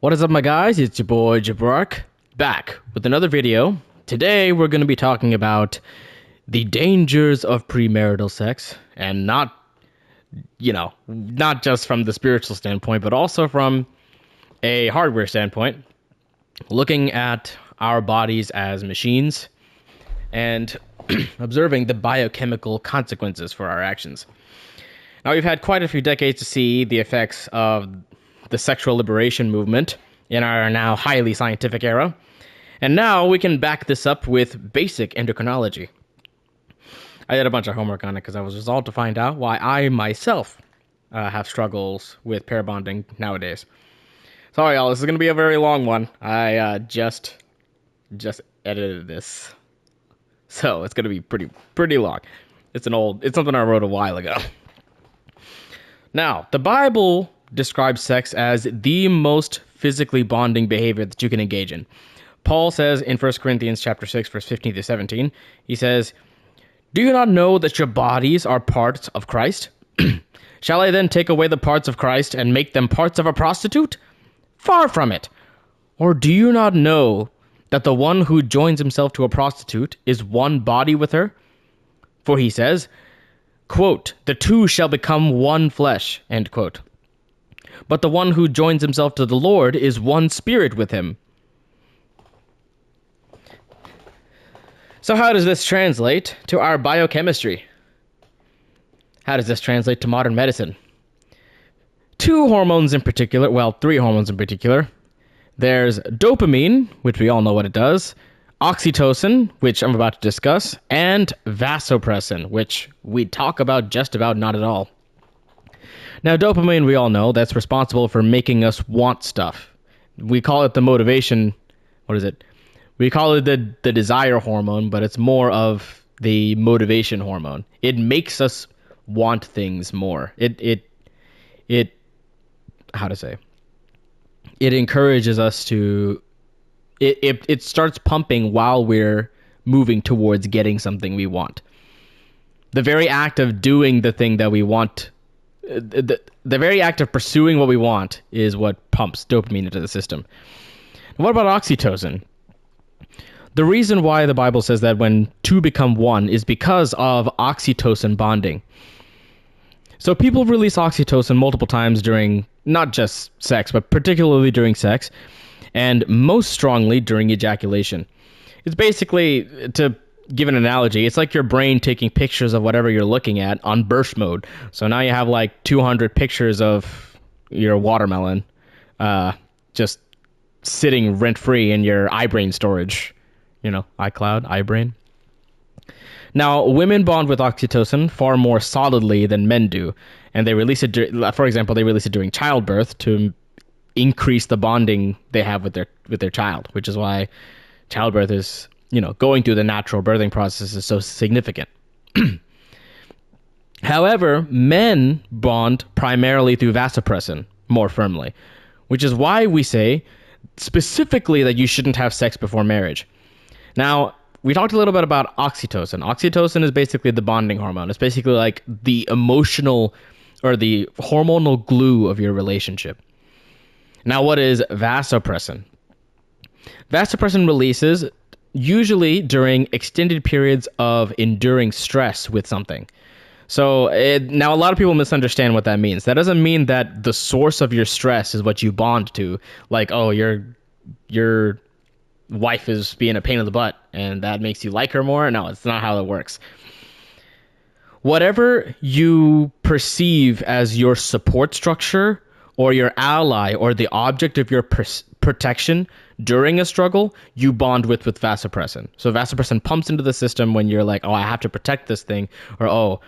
What is up, my guys? It's your boy Jabrak, back with another video. Today we're going to be talking about the dangers of premarital sex, and not just from the spiritual standpoint, but also from a hardware standpoint, looking at our bodies as machines and observing the biochemical consequences for our actions. Now, we've had quite a few decades to see the effects of the sexual liberation movement in our now highly scientific era, and now we can back this up with basic endocrinology. I did a bunch of homework on it because I was resolved to find out why I myself have struggles with pair bonding nowadays. Sorry, y'all, this is going to be a very long one. I just edited this, so it's going to be pretty long. It's something I wrote a while ago. Now, the Bible describes sex as the most physically bonding behavior that you can engage in. Paul says in 1 Corinthians chapter 6, verse 15 to 17, he says, "Do you not know that your bodies are parts of Christ? Shall I then take away the parts of Christ and make them parts of a prostitute? Far from it. Or do you not know that the one who joins himself to a prostitute is one body with her? For he says, quote, the two shall become one flesh, end quote. But the one who joins himself to the Lord is one spirit with him." So how does this translate to our biochemistry? How does this translate to modern medicine? Three hormones in particular. There's dopamine, which we all know what it does, oxytocin, which I'm about to discuss, and vasopressin, which we talk about just about not at all. Now, dopamine, we all know, that's responsible for making us want stuff. We call it the motivation. What is it? We call it the desire hormone, but it's more of the motivation hormone. It makes us want things more. It encourages us to. It starts pumping while we're moving towards getting something we want. The very act of doing the thing that we want. The very act of pursuing what we want is what pumps dopamine into the system. What about oxytocin? The reason why the Bible says that when two become one is because of oxytocin bonding. So people release oxytocin multiple times during not just sex, but particularly during sex, and most strongly during ejaculation. It's basically, to give an analogy, it's like your brain taking pictures of whatever you're looking at on burst mode. So now you have like 200 pictures of your watermelon just sitting rent-free in your iBrain storage. iCloud, iBrain. Now, women bond with oxytocin far more solidly than men do. And they release it, for example, during childbirth to increase the bonding they have with their child, which is why childbirth is, going through the natural birthing process is so significant. However, men bond primarily through vasopressin more firmly, which is why we say specifically that you shouldn't have sex before marriage. Now, we talked a little bit about oxytocin. Oxytocin is basically the bonding hormone. It's basically like the emotional or the hormonal glue of your relationship. Now, what is vasopressin? Vasopressin releases usually during extended periods of enduring stress with something. So now a lot of people misunderstand what that means. That doesn't mean that the source of your stress is what you bond to. Like, oh, your wife is being a pain in the butt and that makes you like her more. No, it's not how it works. Whatever you perceive as your support structure or your ally or the object of your protection during a struggle, you bond with vasopressin. So vasopressin pumps into the system when you're like, oh, I have to protect this thing, or oh,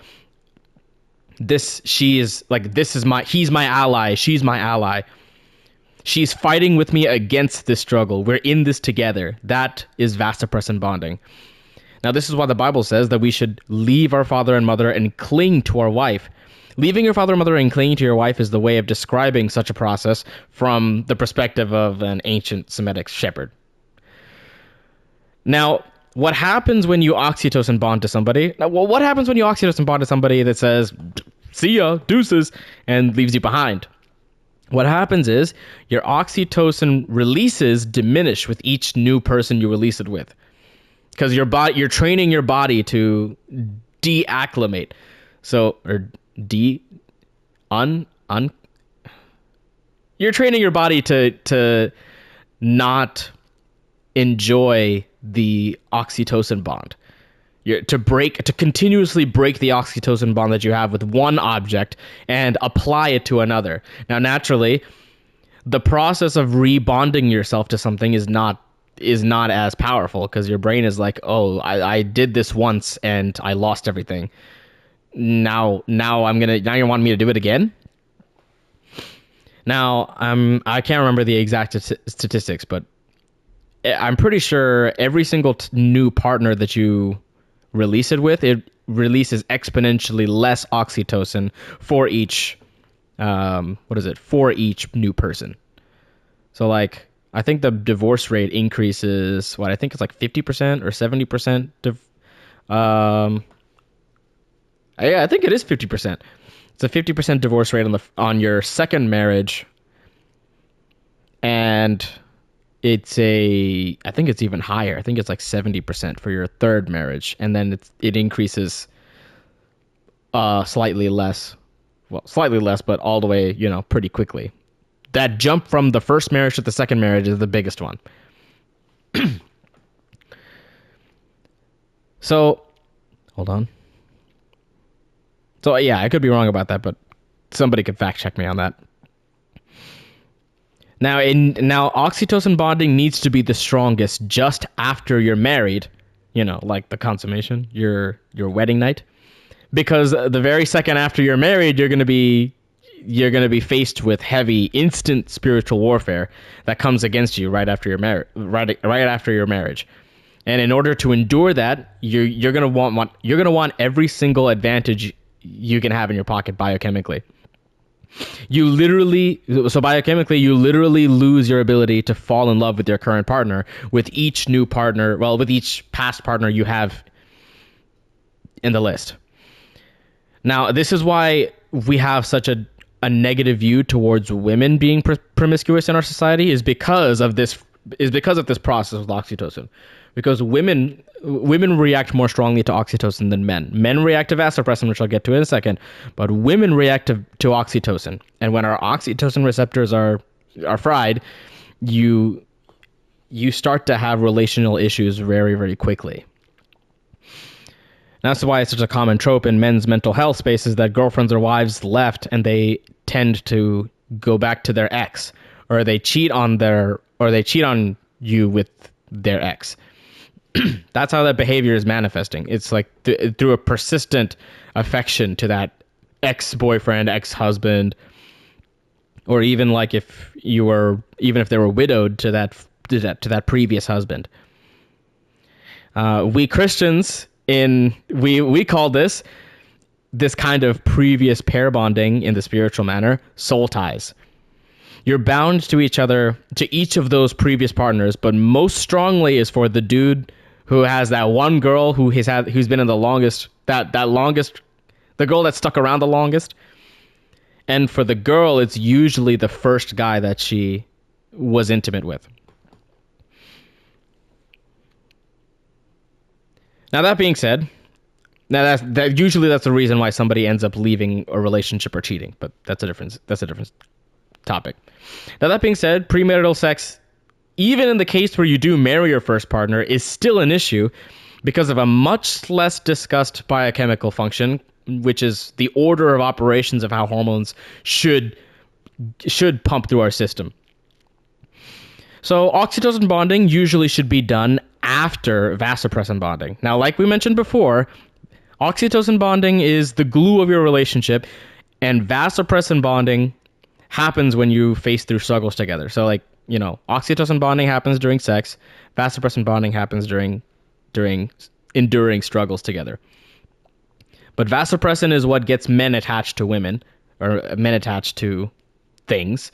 he's my ally, she's my ally. She's fighting with me against this struggle. We're in this together. That is vasopressin bonding. Now, this is why the Bible says that we should leave our father and mother and cling to our wife. Leaving your father and mother and clinging to your wife is the way of describing such a process from the perspective of an ancient Semitic shepherd. Now, what happens when you oxytocin bond to somebody? What happens when you oxytocin bond to somebody that says, "See ya, deuces," and leaves you behind? What happens is your oxytocin releases diminish with each new person you release it with, because you're training your body to deacclimate. So, or de un un you're training your body to not enjoy the oxytocin bond. To continuously break the oxytocin bond that you have with one object and apply it to another. Now, naturally, the process of rebonding yourself to something is not as powerful, because your brain is like, oh, I did this once and I lost everything. Now you want me to do it again? Now, I can't remember the exact statistics, but I'm pretty sure every single new partner that you release it with, it releases exponentially less oxytocin for each for each new person. So, like, I think the divorce rate increases, I think it's like 50% or 70%. Yeah, I think it is 50%. It's a 50% divorce rate on your second marriage, and I think it's even higher. I think it's like 70% for your third marriage, and then it increases slightly less, but all the way, pretty quickly. That jump from the first marriage to the second marriage is the biggest one. So, hold on. So, yeah, I could be wrong about that, but somebody could fact check me on that. Now, oxytocin bonding needs to be the strongest just after you're married, like the consummation, your wedding night, because the very second after you're married, you're going to be faced with heavy, instant spiritual warfare that comes against you right after your marriage. And in order to endure that, you're going to want every single advantage you can have in your pocket biochemically. Biochemically, you literally lose your ability to fall in love with your current partner with each past partner you have in the list. Now, this is why we have such a negative view towards women being promiscuous in our society, is because of this process with oxytocin. Because women react more strongly to oxytocin than men. Men react to vasopressin, which I'll get to in a second, but women react to oxytocin. And when our oxytocin receptors are fried, you start to have relational issues very, very quickly. And that's why it's such a common trope in men's mental health spaces that girlfriends or wives left and they tend to go back to their ex, or they cheat on you with their ex. That's how that behavior is manifesting. It's like through a persistent affection to that ex-boyfriend, ex-husband, or even like if they were widowed to that previous husband. We Christians we call this kind of previous pair bonding in the spiritual manner in ties. You're bound to each other, to each of those previous partners, but most strongly is for the dude who has that one girl who's been in the longest, the girl that stuck around the longest. And for the girl, it's usually the first guy that she was intimate with. Now, that being said, usually that's the reason why somebody ends up leaving a relationship or cheating, but that's a different topic. Now, that being said, premarital sex, even in the case where you do marry your first partner, is still an issue because of a much less discussed biochemical function, which is the order of operations of how hormones should pump through our system. So oxytocin bonding usually should be done after vasopressin bonding. Now, like we mentioned before, oxytocin bonding is the glue of your relationship, and vasopressin bonding happens when you face through struggles together. So, like, oxytocin bonding happens during sex. Vasopressin bonding happens during enduring struggles together. But vasopressin is what gets men attached to women, or men attached to things.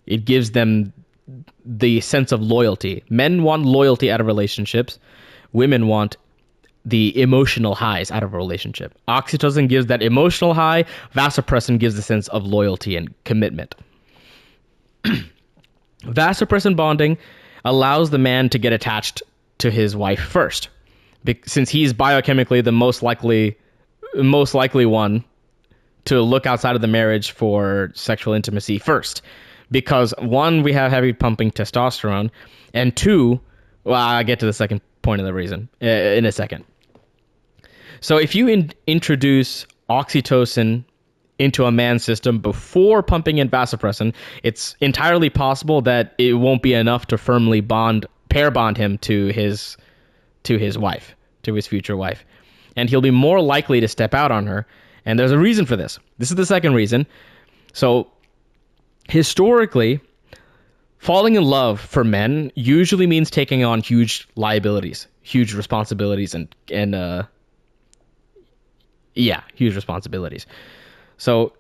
It gives them the sense of loyalty. Men want loyalty out of relationships. Women want the emotional highs out of a relationship. Oxytocin gives that emotional high. Vasopressin gives the sense of loyalty and commitment. Vasopressin bonding allows the man to get attached to his wife first, since he's biochemically the most likely one to look outside of the marriage for sexual intimacy first. Because one, we have heavy pumping testosterone, and two, well, I'll get to the second point of the reason in a second. So if you introduce oxytocin into a man's system before pumping in vasopressin, it's entirely possible that it won't be enough to firmly pair bond him to his wife, to his future wife. And he'll be more likely to step out on her. And there's a reason for this. This is the second reason. So historically, falling in love for men usually means taking on huge liabilities, huge responsibilities, and huge responsibilities. So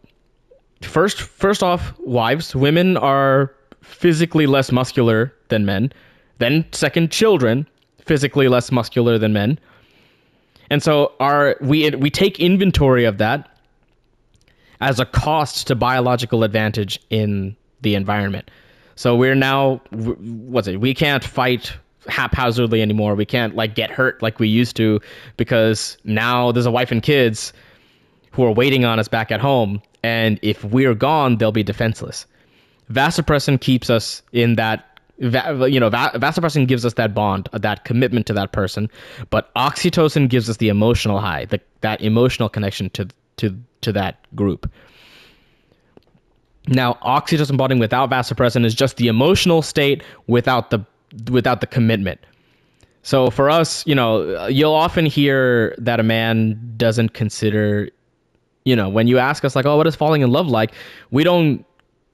first off, wives, women are physically less muscular than men. Then second, children, physically less muscular than men. And so we take inventory of that as a cost to biological advantage in the environment. So we're now, we can't fight haphazardly anymore. We can't get hurt like we used to, because now there's a wife and kids who are waiting on us back at home. And if we're gone, they'll be defenseless. Vasopressin keeps us in that, vasopressin gives us that bond, that commitment to that person. But oxytocin gives us the emotional high, that emotional connection to that group. Now, oxytocin bonding without vasopressin is just the emotional state without the commitment. So for us, you'll often hear that a man doesn't consider, when you ask us what is falling in love like? We don't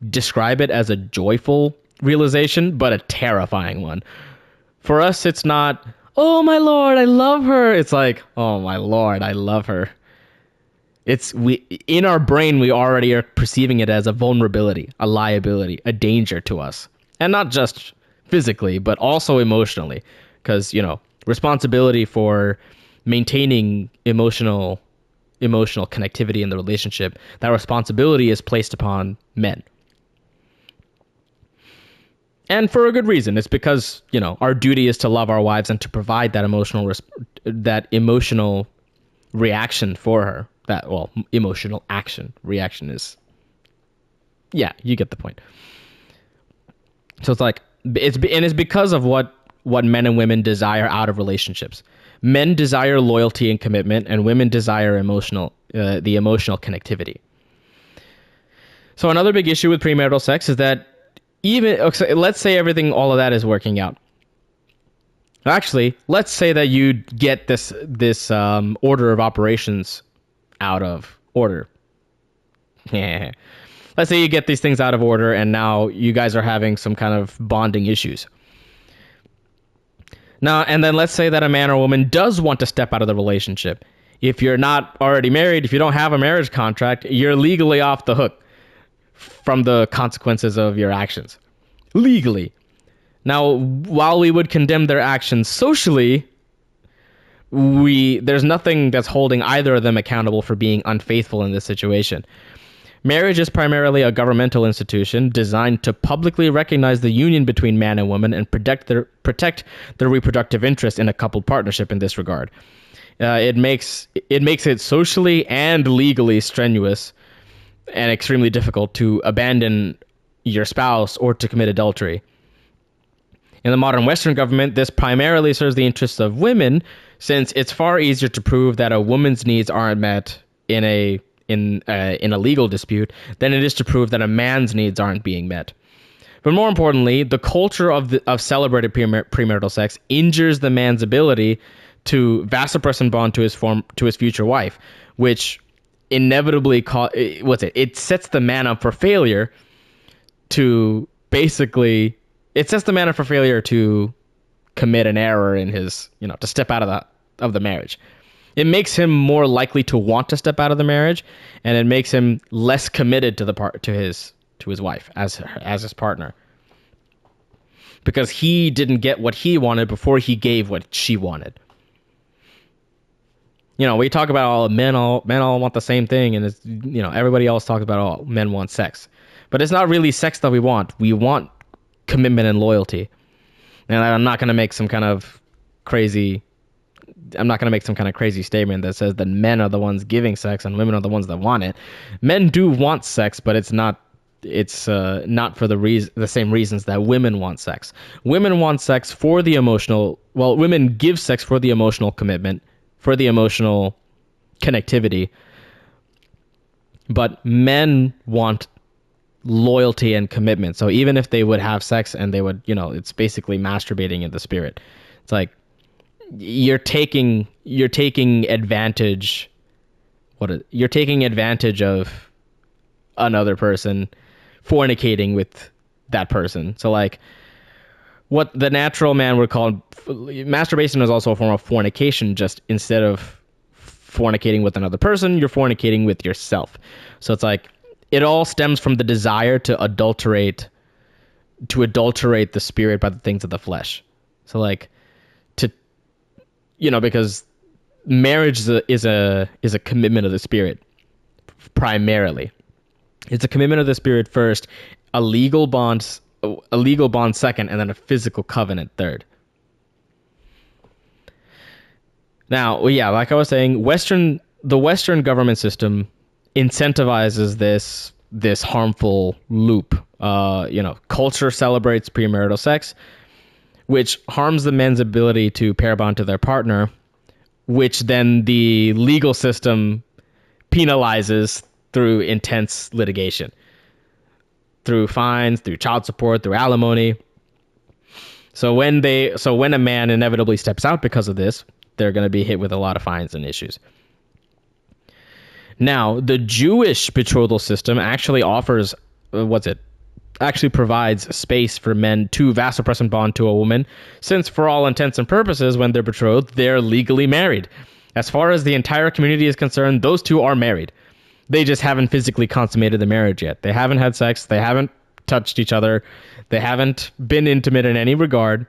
describe it as a joyful realization, but a terrifying one. For us, it's not, oh my Lord, I love her. It's like, oh my Lord, I love her. In our brain, we already are perceiving it as a vulnerability, a liability, a danger to us. And not just physically, but also emotionally. Because, responsibility for maintaining emotional connectivity in the relationship, that responsibility is placed upon men. And for a good reason. It's because, our duty is to love our wives and to provide that emotional reaction for her. Emotional action. Reaction is, you get the point. So it's because of what men and women desire out of relationships. Men desire loyalty and commitment, and women desire the emotional connectivity. So another big issue with premarital sex is that let's say all of that is working out. Actually, let's say that you get this order of operations out of order. Let's say you get these things out of order, and now you guys are having some kind of bonding issues. Now, and then let's say that a man or woman does want to step out of the relationship. If you're not already married, if you don't have a marriage contract, you're legally off the hook from the consequences of your actions. Legally. Now, while we would condemn their actions socially, there's nothing that's holding either of them accountable for being unfaithful in this situation. Marriage is primarily a governmental institution designed to publicly recognize the union between man and woman and protect their reproductive interest in a coupled partnership in this regard. It makes it socially and legally strenuous and extremely difficult to abandon your spouse or to commit adultery. In the modern Western government, this primarily serves the interests of women, since it's far easier to prove that a woman's needs aren't met in a legal dispute than it is to prove that a man's needs aren't being met. But more importantly, the culture of celebrated premarital sex injures the man's ability to vasopressin bond to his future wife, which inevitably it sets the man up for failure to commit an error in his, to step out of the marriage. It makes him more likely to want to step out of the marriage, and it makes him less committed to his wife as his partner, because he didn't get what he wanted before he gave what she wanted. We talk about men all want the same thing, and it's, everybody else talks about men want sex. But it's not really sex that we want. We want commitment and loyalty. And I'm not going to make some kind of crazy statement that says that men are the ones giving sex and women are the ones that want it. Men do want sex, but it's not for the same reasons that women want sex. Women want sex for the emotional, well, women give sex for the emotional commitment, for the emotional connectivity. But men want loyalty and commitment. So even if they would have sex and they would, it's basically masturbating in the spirit. It's like you're taking advantage of another person fornicating with that person. So like what the natural man would call masturbation is also a form of fornication, just instead of fornicating with another person, you're fornicating with yourself. So it's like it all stems from the desire to adulterate the spirit by the things of the flesh. So like because marriage is a commitment of the spirit primarily. It's a commitment of the spirit first, a legal bond second, and then a physical covenant third. Now, yeah, like I was saying, the Western government system incentivizes this harmful loop. Culture celebrates premarital sex, which harms the men's ability to pair bond to their partner, which then the legal system penalizes through intense litigation, through fines, through child support, through alimony. So when a man inevitably steps out because of this, they're going to be hit with a lot of fines and issues. Now, the Jewish betrothal system actually provides space for men to vasopressin bond to a woman, since for all intents and purposes, when they're betrothed, they're legally married. As far as the entire community is concerned, those two are married. They just haven't physically consummated the marriage yet. They haven't had sex. They haven't touched each other. They haven't been intimate in any regard,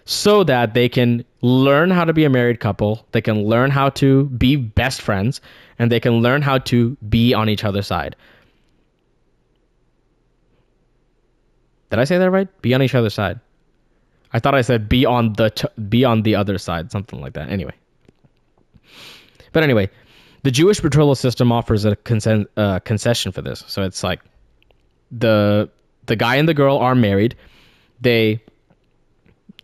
so that they can learn how to be a married couple. They can learn how to be best friends, and they can learn how to be on each other's side. Did I say that right? Be on each other's side. I thought I said be on the other side, something like that. Anyway. The Jewish betrothal system offers a concession for this. So it's like the guy and the girl are married. They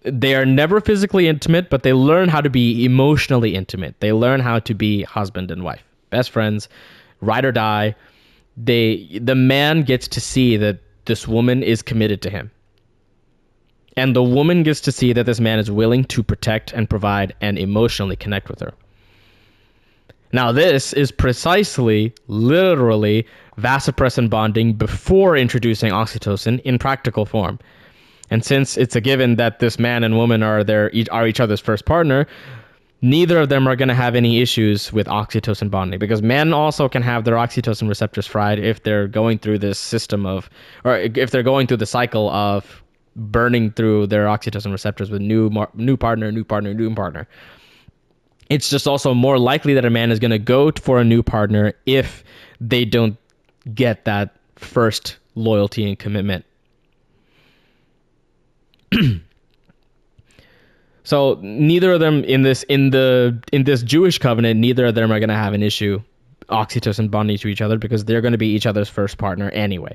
are never physically intimate, but they learn how to be emotionally intimate. They learn how to be husband and wife, best friends, ride or die. The man gets to see that this woman is committed to him. And the woman gets to see that this man is willing to protect and provide and emotionally connect with her. Now, this is precisely, literally, vasopressin bonding before introducing oxytocin in practical form. And since it's a given that this man and woman are each other's first partner, neither of them are going to have any issues with oxytocin bonding, because men also can have their oxytocin receptors fried if they're going through this system of, or if they're going through the cycle of burning through their oxytocin receptors with new partner. It's just also more likely that a man is going to go for a new partner if they don't get that first loyalty and commitment. So neither of them in this Jewish covenant, neither of them are going to have an issue oxytocin bonding to each other, because they're going to be each other's first partner anyway.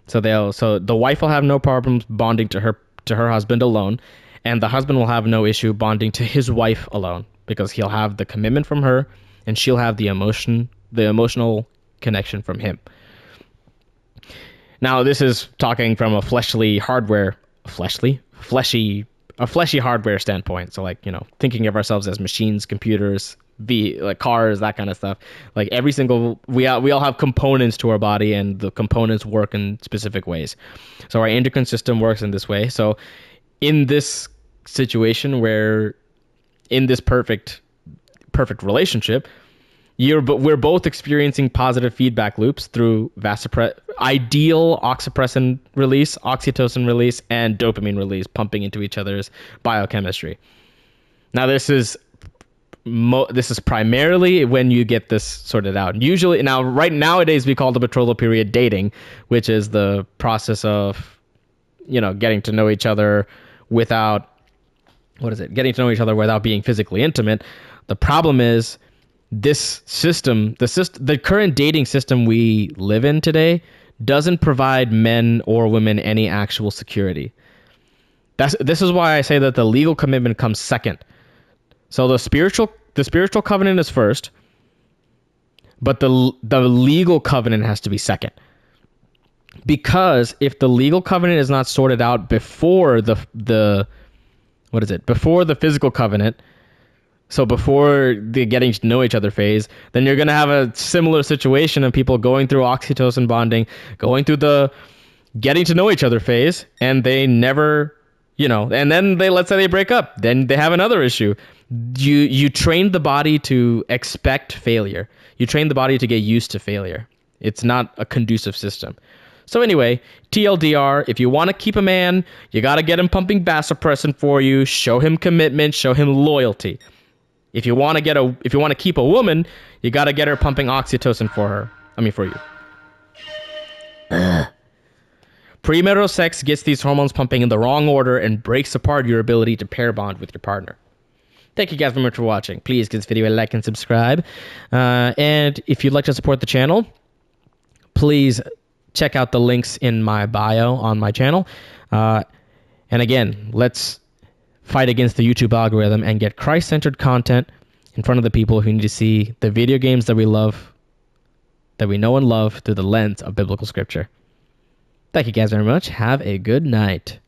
So the wife will have no problems bonding to her husband alone, and the husband will have no issue bonding to his wife alone, because he'll have the commitment from her and she'll have the emotional connection from him. Now, this is talking from a fleshy hardware standpoint. So thinking of ourselves as machines, computers, like cars, that kind of stuff. Like we all have components to our body, and the components work in specific ways. So our endocrine system works in this way. So in this situation where in this perfect relationship, we're both experiencing positive feedback loops through ideal oxytocin release, and dopamine release, pumping into each other's biochemistry. Now, this is this is primarily when you get this sorted out. Usually, nowadays we call the betrothal period dating, which is the process of, getting to know each other without, getting to know each other without being physically intimate. The problem is this system, the current dating system we live in today, doesn't provide men or women any actual security. This is why I say that the legal commitment comes second. So the spiritual covenant is first, but the legal covenant has to be second. Because if the legal covenant is not sorted out before before the physical covenant, so before the getting to know each other phase, then you're going to have a similar situation of people going through oxytocin bonding, going through the getting to know each other phase, and they never, and then let's say they break up, then they have another issue. You train the body to expect failure. You train the body to get used to failure. It's not a conducive system. So anyway, TLDR, if you want to keep a man, you got to get him pumping vasopressin for you, show him commitment, show him loyalty. If you want to keep a woman, you got to get her pumping oxytocin for you. Premarital sex gets these hormones pumping in the wrong order and breaks apart your ability to pair bond with your partner. Thank you guys very much for watching. Please give this video a like and subscribe. And if you'd like to support the channel, please check out the links in my bio on my channel. And again, let's fight against the YouTube algorithm and get Christ-centered content in front of the people who need to see the video games that we love, that we know and love through the lens of biblical scripture. Thank you guys very much. Have a good night.